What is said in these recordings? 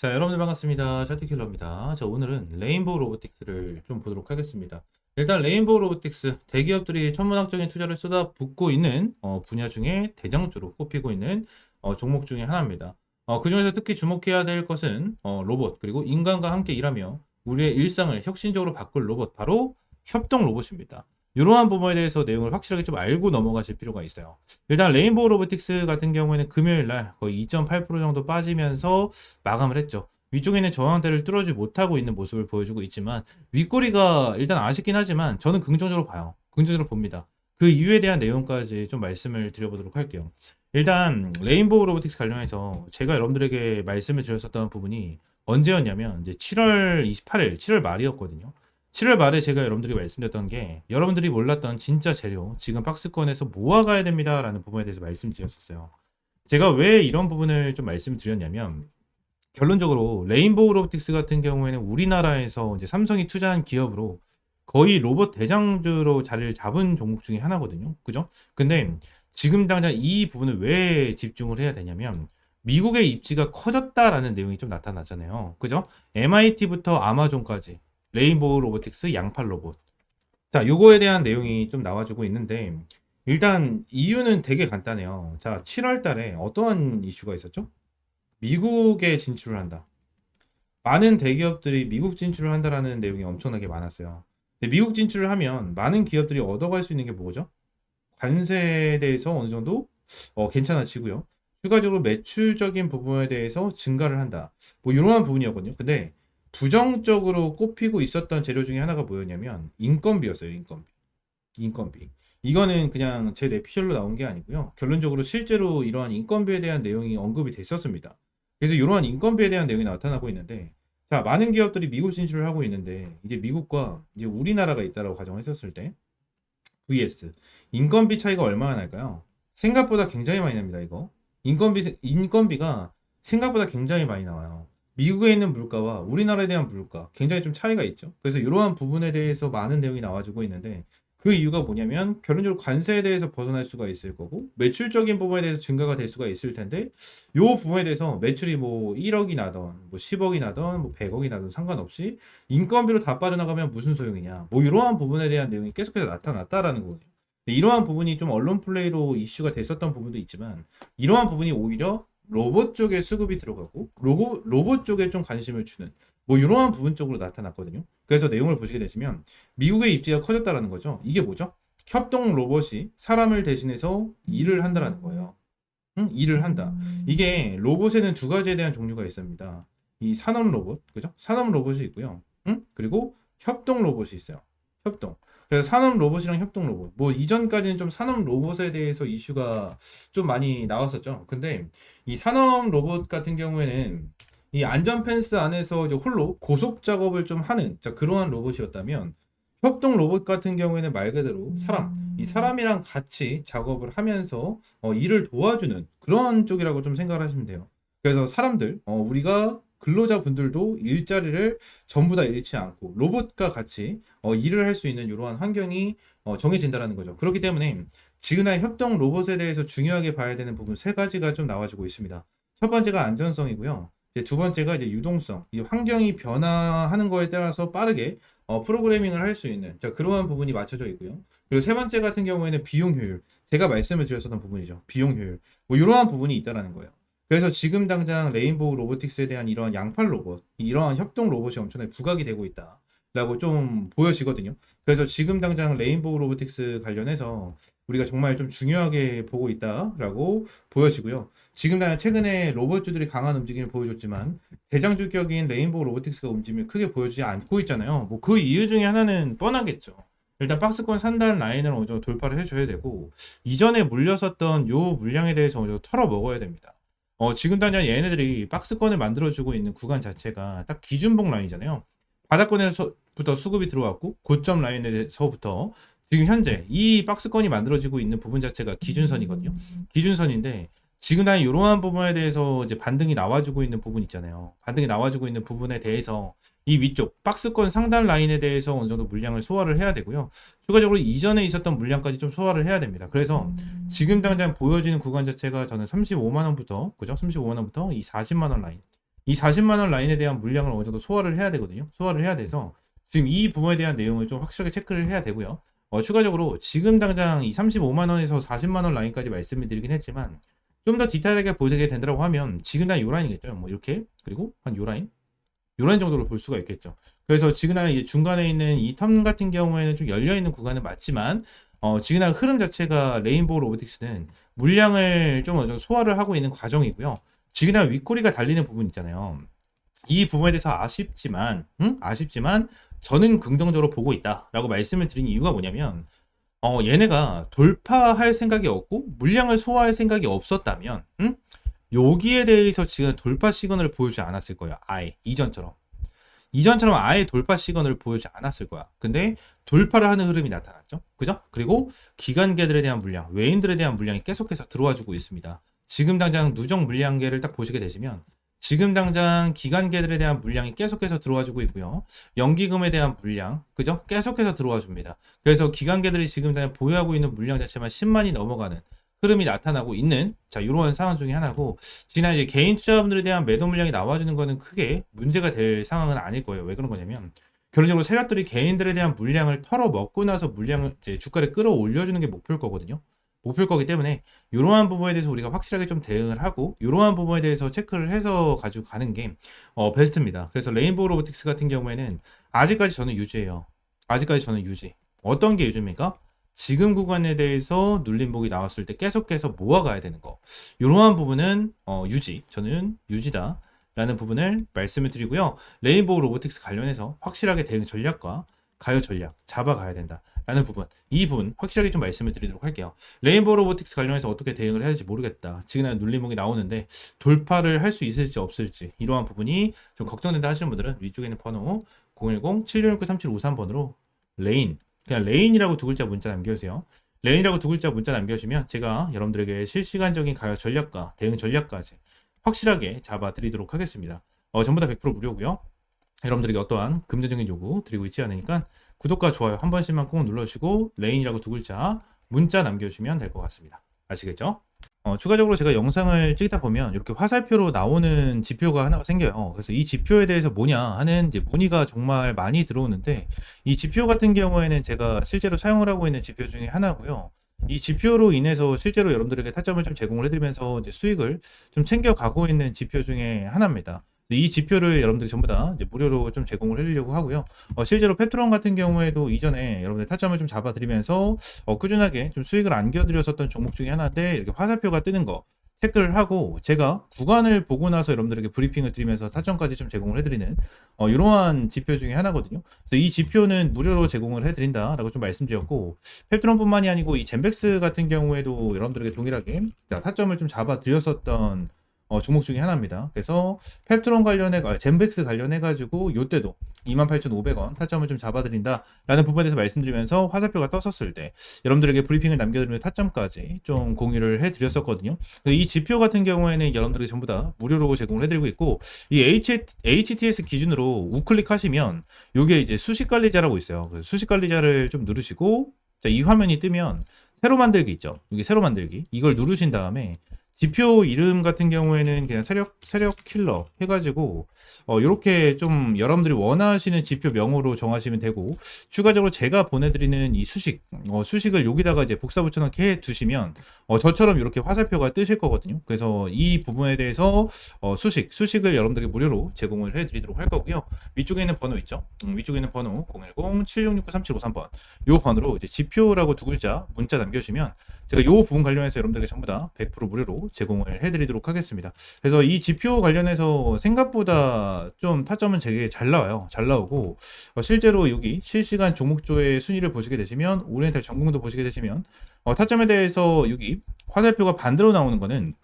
자, 여러분들 반갑습니다. 차트킬러입니다. 자, 오늘은 레인보우 로보틱스를 좀 보도록 하겠습니다. 일단 레인보우 로보틱스, 대기업들이 천문학적인 투자를 쏟아붓고 있는 분야 중에 대장주로 꼽히고 있는 종목 중에 하나입니다. 그중에서 특히 주목해야 될 것은 로봇, 그리고 인간과 함께 일하며 우리의 일상을 혁신적으로 바꿀 로봇, 바로 협동 로봇입니다. 이러한 부분에 대해서 내용을 확실하게 좀 알고 넘어가실 필요가 있어요. 일단 레인보우 로보틱스 같은 경우에는 금요일 날 거의 2.8% 정도 빠지면서 마감을 했죠. 위쪽에는 저항대를 뚫어주지 못하고 있는 모습을 보여주고 있지만 윗꼬리가 일단 아쉽긴 하지만 저는 긍정적으로 봐요. 긍정적으로 봅니다. 그 이유에 대한 내용까지 좀 말씀을 드려보도록 할게요. 일단 레인보우 로보틱스 관련해서 제가 여러분들에게 말씀을 드렸었던 부분이 언제였냐면 이제 7월 28일, 7월 말이었거든요. 7월 말에 제가 여러분들이 말씀드렸던 게 여러분들이 몰랐던 진짜 재료, 지금 박스권에서 모아가야 됩니다 라는 부분에 대해서 말씀드렸었어요. 제가 왜 이런 부분을 좀 말씀드렸냐면 결론적으로 레인보우 로보틱스 같은 경우에는 우리나라에서 이제 삼성이 투자한 기업으로 거의 로봇 대장주로 자리를 잡은 종목 중에 하나거든요. 그죠? 근데 지금 당장 이 부분을 왜 집중을 해야 되냐면 미국의 입지가 커졌다라는 내용이 좀 나타나잖아요. 그죠? MIT부터 아마존까지 레인보우 로보틱스 양팔 로봇. 자, 요거에 대한 내용이 좀 나와주고 있는데 일단 이유는 되게 간단해요. 자, 7월 달에 어떠한 이슈가 있었죠? 미국에 진출을 한다. 많은 대기업들이 미국 진출을 한다라는 내용이 엄청나게 많았어요. 근데 미국 진출을 하면 많은 기업들이 얻어갈 수 있는 게 뭐죠? 관세에 대해서 어느 정도 괜찮아지고요. 추가적으로 매출적인 부분에 대해서 증가를 한다. 뭐 이러한 부분이었거든요. 근데 부정적으로 꼽히고 있었던 재료 중에 하나가 뭐였냐면 인건비였어요. 인건비. 이거는 그냥 제 뇌피셜로 나온 게 아니고요. 결론적으로 실제로 이러한 인건비에 대한 내용이 언급이 됐었습니다. 그래서 이러한 인건비에 대한 내용이 나타나고 있는데, 자, 많은 기업들이 미국 진출을 하고 있는데, 이제 미국과 이제 우리나라가 있다라고 가정했었을 때, vs 인건비 차이가 얼마나 날까요? 생각보다 굉장히 많이 납니다, 이거. 인건비가 생각보다 굉장히 많이 나와요. 미국에 있는 물가와 우리나라에 대한 물가, 굉장히 좀 차이가 있죠. 그래서 이러한 부분에 대해서 많은 내용이 나와주고 있는데, 그 이유가 뭐냐면, 결론적으로 관세에 대해서 벗어날 수가 있을 거고, 매출적인 부분에 대해서 증가가 될 수가 있을 텐데, 요 부분에 대해서 매출이 뭐 1억이 나던, 뭐 10억이 나던, 뭐 100억이 나던 상관없이, 인건비로 다 빠져나가면 무슨 소용이냐. 뭐 이러한 부분에 대한 내용이 계속해서 나타났다라는 거예요. 이러한 부분이 좀 언론 플레이로 이슈가 됐었던 부분도 있지만 이러한 부분이 오히려 로봇 쪽에 수급이 들어가고 로봇 쪽에 좀 관심을 주는 뭐 이러한 부분 쪽으로 나타났거든요. 그래서 내용을 보시게 되시면 미국의 입지가 커졌다라는 거죠. 이게 뭐죠? 협동 로봇이 사람을 대신해서 일을 한다라는 거예요. 응? 일을 한다. 이게 로봇에는 두 가지에 대한 종류가 있습니다. 이 산업 로봇, 그죠? 산업 로봇이 있고요. 응? 그리고 협동 로봇이 있어요. 협동. 그래서 산업 로봇이랑 협동 로봇. 뭐 이전까지는 좀 산업 로봇에 대해서 이슈가 좀 많이 나왔었죠. 근데 이 산업 로봇 같은 경우에는 이 안전 펜스 안에서 이제 홀로 고속 작업을 좀 하는 자, 그러한 로봇이었다면 협동 로봇 같은 경우에는 말 그대로 이 사람이랑 같이 작업을 하면서 일을 도와주는 그런 쪽이라고 좀 생각을 하시면 돼요. 그래서 사람들, 우리가 근로자분들도 일자리를 전부 다 잃지 않고 로봇과 같이 일을 할 수 있는 이러한 환경이 정해진다는 거죠. 그렇기 때문에 지금의 협동 로봇에 대해서 중요하게 봐야 되는 부분 세 가지가 좀 나와주고 있습니다. 첫 번째가 안전성이고요. 이제 두 번째가 이제 유동성, 이 환경이 변화하는 거에 따라서 빠르게 프로그래밍을 할 수 있는 자, 그러한 부분이 맞춰져 있고요. 그리고 세 번째 같은 경우에는 비용 효율. 제가 말씀을 드렸었던 부분이죠. 비용 효율. 뭐 이러한 부분이 있다라는 거예요. 그래서 지금 당장 레인보우 로보틱스에 대한 이러한 양팔 로봇, 이러한 협동 로봇이 엄청나게 부각이 되고 있다. 라고 좀 보여지거든요. 그래서 지금 당장 레인보우 로보틱스 관련해서 우리가 정말 좀 중요하게 보고 있다라고 보여지고요. 지금 당장 최근에 로봇주들이 강한 움직임을 보여줬지만 대장주격인 레인보우 로보틱스가 움직임을 크게 보여주지 않고 있잖아요. 뭐 그 이유 중에 하나는 뻔하겠죠. 일단 박스권 산다는 라인을 어느 정도 돌파를 해줘야 되고 이전에 물렸었던 요 물량에 대해서 어느 정도 털어 먹어야 됩니다. 지금 당장 얘네들이 박스권을 만들어주고 있는 구간 자체가 딱 기준봉 라인이잖아요. 바닥권에서부터 수급이 들어왔고 고점 라인에서부터 지금 현재 이 박스권이 만들어지고 있는 부분 자체가 기준선이거든요. 기준선인데 지금 난 이러한 부분에 대해서 이제 반등이 나와주고 있는 부분 있잖아요. 반등이 나와주고 있는 부분에 대해서 이 위쪽 박스권 상단 라인에 대해서 어느 정도 물량을 소화를 해야 되고요. 추가적으로 이전에 있었던 물량까지 좀 소화를 해야 됩니다. 그래서 지금 당장 보여지는 구간 자체가 저는 35만 원부터 그죠? 35만 원부터 이 40만 원 라인 이 40만 원 라인에 대한 물량을 어느 정도 소화를 해야 되거든요. 소화를 해야 돼서 지금 이 부분에 대한 내용을 좀 확실하게 체크를 해야 되고요. 추가적으로 지금 당장 이 35만 원에서 40만 원 라인까지 말씀을 드리긴 했지만 좀 더 디테일하게 보게 된다고 하면 지금 당 요 라인이겠죠. 뭐 이렇게 그리고 한 요 라인, 요 라인 정도로 볼 수가 있겠죠. 그래서 지금 당 중간에 있는 이 텀 같은 경우에는 좀 열려 있는 구간은 맞지만 지금 당 흐름 자체가 레인보우 로보틱스는 물량을 좀 어느 정도 소화를 하고 있는 과정이고요. 지금 당 윗꼬리가 달리는 부분 있잖아요. 이 부분에 대해서 아쉽지만 저는 긍정적으로 보고 있다라고 말씀을 드린 이유가 뭐냐면 얘네가 돌파할 생각이 없고 물량을 소화할 생각이 없었다면 여기에 대해서 지금 돌파 시그널을 보여주지 않았을 거예요. 아예 이전처럼 아예 돌파 시그널을 보여주지 않았을 거야. 근데 돌파를 하는 흐름이 나타났죠. 그죠? 그리고 기관계들에 대한 물량, 외인들에 대한 물량이 계속해서 들어와 주고 있습니다. 지금 당장 누적 물량계를 딱 보시게 되시면 지금 당장 기관계들에 대한 물량이 계속해서 들어와 주고 있고요. 연기금에 대한 물량, 그죠? 계속해서 들어와 줍니다. 그래서 기관계들이 지금 당장 보유하고 있는 물량 자체만 10만이 넘어가는 흐름이 나타나고 있는 이러한 상황 중에 하나고, 지난 이제 개인 투자자분들에 대한 매도 물량이 나와주는 거는 크게 문제가 될 상황은 아닐 거예요. 왜 그런 거냐면 결론적으로 세력들이 개인들에 대한 물량을 털어먹고 나서 물량을 이제 주가를 끌어올려주는 게 목표일 거거든요. 목표일 거기 때문에 이러한 부분에 대해서 우리가 확실하게 좀 대응을 하고 이러한 부분에 대해서 체크를 해서 가지고 가는 게 베스트입니다. 그래서 레인보우 로보틱스 같은 경우에는 아직까지 저는 유지해요. 아직까지 저는 유지. 어떤 게 유지입니까? 지금 구간에 대해서 눌림목이 나왔을 때 계속해서 모아가야 되는 거. 이러한 부분은 유지. 저는 유지다. 라는 부분을 말씀을 드리고요. 레인보우 로보틱스 관련해서 확실하게 대응 전략과 가요 전략 잡아가야 된다. 라는 부분, 이 부분 확실하게 좀 말씀을 드리도록 할게요. 레인보우 로보틱스 관련해서 어떻게 대응을 해야 될지 모르겠다. 지금 눌림목이 나오는데 돌파를 할 수 있을지 없을지 이러한 부분이 좀 걱정된다 하시는 분들은 위쪽에 있는 번호 010-7669-3753번으로 레인, 그냥 레인이라고 두 글자 문자 남겨주세요. 레인이라고 두 글자 문자 남겨주시면 제가 여러분들에게 실시간적인 가요 전략과 대응 전략까지 확실하게 잡아드리도록 하겠습니다. 전부 다 100% 무료고요. 여러분들에게 어떠한 금전적인 요구 드리고 있지 않으니까 구독과 좋아요 한 번씩만 꼭 눌러주시고 레인이라고 두 글자 문자 남겨주시면 될 것 같습니다. 아시겠죠? 추가적으로 제가 영상을 찍다 보면 이렇게 화살표로 나오는 지표가 하나가 생겨요. 그래서 이 지표에 대해서 뭐냐 하는 이제 문의가 정말 많이 들어오는데, 이 지표 같은 경우에는 제가 실제로 사용을 하고 있는 지표 중에 하나고요. 이 지표로 인해서 실제로 여러분들에게 타점을 좀 제공을 해드리면서 이제 수익을 좀 챙겨가고 있는 지표 중에 하나입니다. 이 지표를 여러분들이 전부 다 이제 무료로 좀 제공을 해드리려고 하고요. 실제로 페트론 같은 경우에도 이전에 여러분들 타점을 좀 잡아드리면서 꾸준하게 좀 수익을 안겨드렸었던 종목 중에 하나인데, 이렇게 화살표가 뜨는 거 체크를 하고 제가 구간을 보고 나서 여러분들에게 브리핑을 드리면서 타점까지 좀 제공을 해드리는 이러한 지표 중에 하나거든요. 그래서 이 지표는 무료로 제공을 해드린다라고 좀 말씀드렸고, 페트론뿐만이 아니고 이 젠백스 같은 경우에도 여러분들에게 동일하게 타점을 좀 잡아드렸었던 종목 중에 하나입니다. 그래서 펩트론 관련해 젠백스 관련해 가지고 요때도 28,500원 타점을 좀 잡아드린다 라는 부분에 대해서 말씀드리면서 화살표가 떴었을 때 여러분들에게 브리핑을 남겨드리면서 타점까지 좀 공유를 해드렸었거든요. 이 지표 같은 경우에는 여러분들에게 전부 다 무료로 제공을 해드리고 있고, 이 HTS 기준으로 우클릭 하시면 요게 이제 수식관리자라고 있어요. 그래서 수식관리자를 좀 누르시고, 이 화면이 뜨면 새로 만들기 있죠. 여기 새로 만들기, 이걸 누르신 다음에 지표 이름 같은 경우에는 그냥 세력 킬러 해가지고 이렇게 좀 여러분들이 원하시는 지표 명으로 정하시면 되고, 추가적으로 제가 보내드리는 이 수식을 여기다가 이제 복사 붙여넣기 해 두시면 저처럼 이렇게 화살표가 뜨실 거거든요. 그래서 이 부분에 대해서 수식을 여러분들에게 무료로 제공을 해드리도록 할 거고요. 위쪽에 있는 번호 있죠. 위쪽에 있는 번호 010-7669-3753번 이 번호로 이제 지표라고 두 글자 문자 남겨주시면 제가 이 부분 관련해서 여러분들에게 전부 다 100% 무료로 제공을 해드리도록 하겠습니다. 그래서 이 지표 관련해서 생각보다 좀 타점은 되게 잘 나와요. 잘 나오고 실제로 여기 실시간 종목조의 순위를 보시게 되시면, 오리엔탈 전공도 보시게 되시면 타점에 대해서 여기 화살표가 반대로 나오는 거는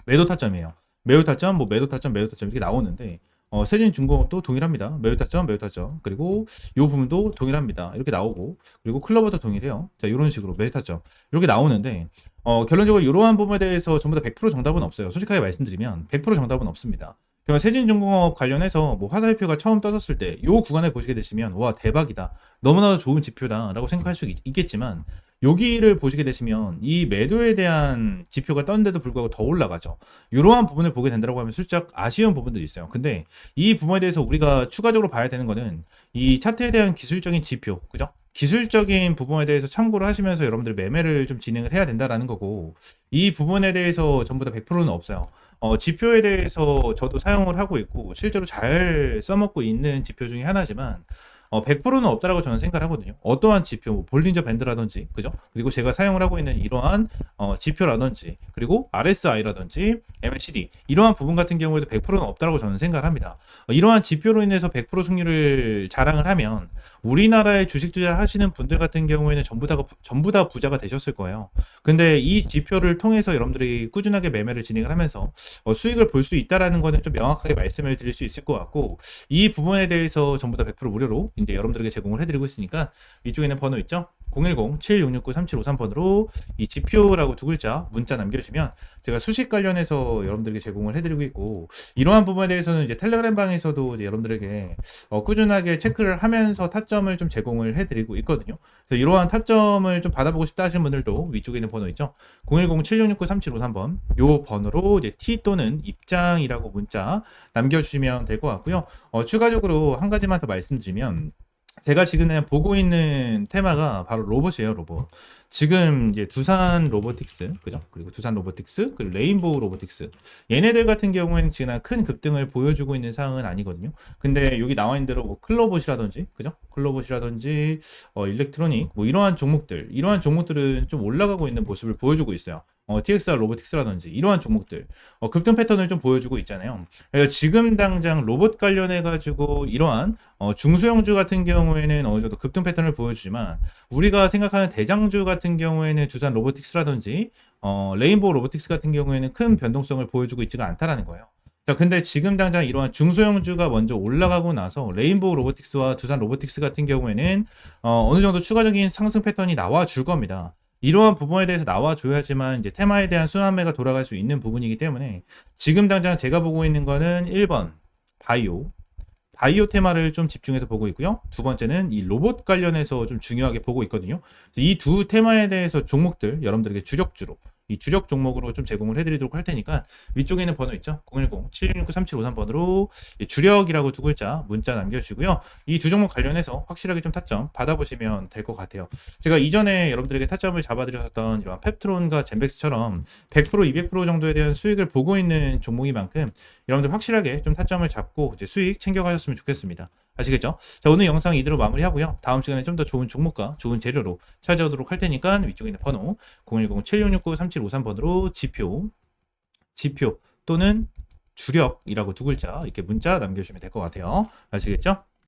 매도 타점이에요. 매도 타점, 매도 타점 이렇게 나오는데 세진중공업도 동일합니다. 매도 타점, 그리고 이 부분도 동일합니다. 이렇게 나오고, 그리고 클로버도 동일해요. 자, 이런 식으로 매도 타점 이렇게 나오는데 결론적으로 이러한 부분에 대해서 전부 다 100% 정답은 없어요. 솔직하게 말씀드리면 100% 정답은 없습니다. 그럼 세진중공업 관련해서 화살표가 처음 떠졌을 때 이 구간에 보시게 되시면 와 대박이다, 너무나도 좋은 지표다 라고 생각할 수 있겠지만, 여기를 보시게 되시면 이 매도에 대한 지표가 떴는데도 불구하고 더 올라가죠. 이러한 부분을 보게 된다고 하면 살짝 아쉬운 부분도 있어요. 근데 이 부분에 대해서 우리가 추가적으로 봐야 되는 거는 이 차트에 대한 기술적인 지표, 그죠? 기술적인 부분에 대해서 참고를 하시면서 여러분들 매매를 좀 진행을 해야 된다라는 거고, 이 부분에 대해서 전부 다 100%는 없어요. 지표에 대해서 저도 사용을 하고 있고 실제로 잘 써먹고 있는 지표 중에 하나지만 100%는 없다라고 저는 생각을 하거든요. 어떠한 지표, 뭐 볼린저 밴드라든지, 그죠? 그리고 제가 사용을 하고 있는 이러한 지표라든지, 그리고 RSI라든지, MACD 이러한 부분 같은 경우에도 100%는 없다라고 저는 생각을 합니다. 이러한 지표로 인해서 100% 승률을 자랑을 하면 우리나라에 주식 투자하시는 분들 같은 경우에는 전부 다 부자가 되셨을 거예요. 근데 이 지표를 통해서 여러분들이 꾸준하게 매매를 진행을 하면서 수익을 볼 수 있다라는 거는 좀 명확하게 말씀을 드릴 수 있을 것 같고, 이 부분에 대해서 전부 다 100% 무료로 이제 여러분들에게 제공을 해드리고 있으니까 위쪽에는 번호 있죠? 010-7669-3753번으로 이 지표라고 두 글자 문자 남겨주시면 제가 수식 관련해서 여러분들에게 제공을 해드리고 있고, 이러한 부분에 대해서는 이제 텔레그램 방에서도 이제 여러분들에게 꾸준하게 체크를 하면서 타점을 좀 제공을 해드리고 있거든요. 그래서 이러한 타점을 좀 받아보고 싶다 하시는 분들도 위쪽에 있는 번호 있죠? 010-7669-3753번 요 번호로 이제 T 또는 입장이라고 문자 남겨주시면 될 것 같고요. 추가적으로 한 가지만 더 말씀드리면, 제가 지금 보고 있는 테마가 바로 로봇이에요, 로봇. 지금 이제 두산 로보틱스, 그죠? 그리고 두산 로보틱스, 그리고 레인보우 로보틱스. 얘네들 같은 경우에는 지금 큰 급등을 보여주고 있는 상황은 아니거든요. 근데 여기 나와 있는 대로 뭐 클로봇이라든지, 그죠? 클로봇이라든지, 일렉트로닉, 뭐 이러한 종목들은 좀 올라가고 있는 모습을 보여주고 있어요. TXR 로보틱스라든지 이러한 종목들 급등 패턴을 좀 보여주고 있잖아요. 그래서 지금 당장 로봇 관련해 가지고 이러한 중소형주 같은 경우에는 어느 정도 급등 패턴을 보여주지만, 우리가 생각하는 대장주 같은 경우에는 두산 로보틱스라든지 레인보우 로보틱스 같은 경우에는 큰 변동성을 보여주고 있지가 않다라는 거예요. 자, 근데 지금 당장 이러한 중소형주가 먼저 올라가고 나서 레인보우 로보틱스와 두산 로보틱스 같은 경우에는 어느 정도 추가적인 상승 패턴이 나와 줄 겁니다. 이러한 부분에 대해서 나와줘야지만 이제 테마에 대한 순환매가 돌아갈 수 있는 부분이기 때문에, 지금 당장 제가 보고 있는 거는 1번 바이오 테마를 좀 집중해서 보고 있고요. 두 번째는 이 로봇 관련해서 좀 중요하게 보고 있거든요. 이 두 테마에 대해서 종목들 여러분들에게 주력주로, 이 주력 종목으로 좀 제공을 해드리도록 할 테니까 위쪽에 있는 번호 있죠? 010-7669-3753번으로 주력이라고 두 글자 문자 남겨주시고요. 이 두 종목 관련해서 확실하게 좀 타점 받아보시면 될 것 같아요. 제가 이전에 여러분들에게 타점을 잡아드렸던 이런 펩트론과 젠백스처럼 100%, 200% 정도에 대한 수익을 보고 있는 종목인 만큼 여러분들 확실하게 좀 타점을 잡고 이제 수익 챙겨가셨으면 좋겠습니다. 아시겠죠? 자, 오늘 영상 이대로 마무리하고요. 다음 시간에 좀 더 좋은 종목과 좋은 재료로 찾아오도록 할 테니까 위쪽에 있는 번호 010-7669-3753번으로 지표 또는 주력이라고 두 글자 이렇게 문자 남겨주시면 될 것 같아요. 아시겠죠?